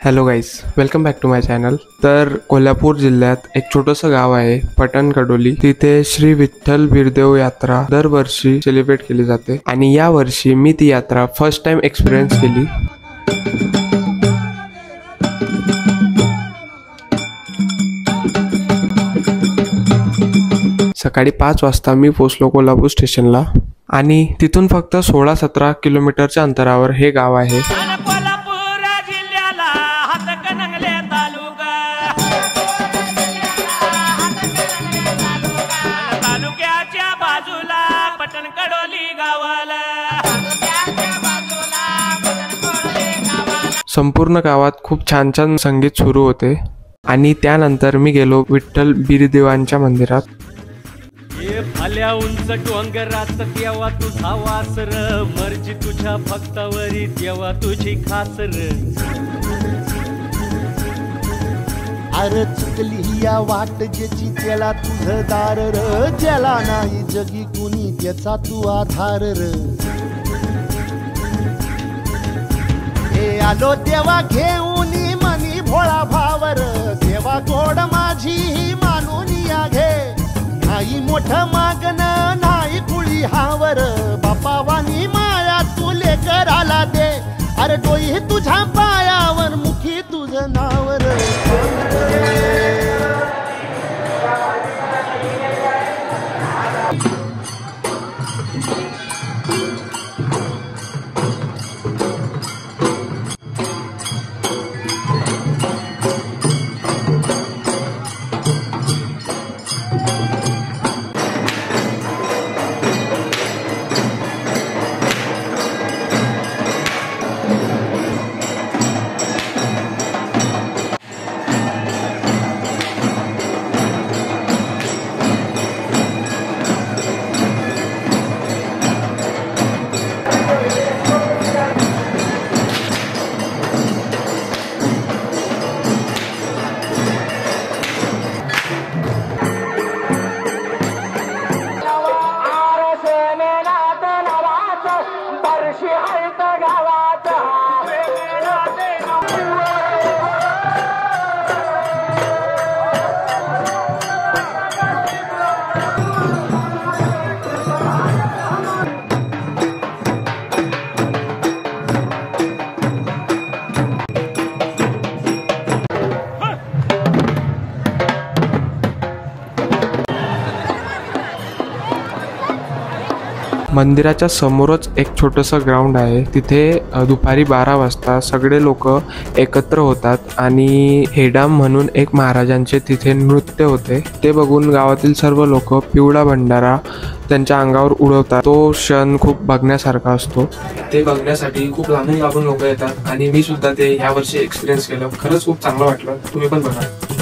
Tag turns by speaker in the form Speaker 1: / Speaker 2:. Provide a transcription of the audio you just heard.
Speaker 1: Hello guys, welcome back to my channel. तर कोल्हापूर जिल्ह्यात एक छोटंसं गाव आहे पटण कडोली। तिथे श्री विठ्ठल बिरदेव यात्रा दरवर्षी सेलिब्रेट केली जाते आणि या वर्षी मी ती यात्रा फर्स्ट टाइम एक्सपिरियन्स केली। सकाळी 5 वाजता मी पोहोचलो कोल्हापूर स्टेशनला आणि तिथून फक्त 16-17 किलोमीटरच्या अंतरावर हे गाव आहे। संपूर्ण गावात खूप छान छान संगीत सुरू होते आणि त्यानंतर मी गेलो विठ्ठल बिरदेवांच्या मंदिरात।
Speaker 2: भल्या उंच डोंगरात देवा तुझा वासर, मर्जी तुझ्या भक्तावरी देवा तुझी खासर।
Speaker 3: अरे चुकली या वाट ज्याची त्याला तुझं दार र, ज्याला नाही जगी कुणी त्याचा तू आधार र। हे आलो देवा घेऊन मनी भोळा भावर, देवा गोड माझी मानून या घे। नाही मोठं मागण नाही कुळी हावर, बापा वाणी माया तुले कराला दे। अरे डोई तुझ्या पायावर मुखी तुझं नावर।
Speaker 1: मंदिराच्या समोरच एक छोटंसं ग्राउंड आहे। तिथे दुपारी 12 वाजता सगळे लोक एकत्र होतात आणि हेडाम म्हणून एक महाराजांचे तिथे नृत्य होते। ते बघून गावातील सर्व लोक पिवळा भंडारा त्यांच्या अंगावर उडवतात। तो क्षण खूप बघण्यासारखा असतो। ते बघण्यासाठी खूप लांबून लोक येतात आणि मी सुद्धा ते ह्या वर्षी एक्सपिरियन्स केलं। खरंच खूप चांगलं वाटलं। तुम्ही पण बघा।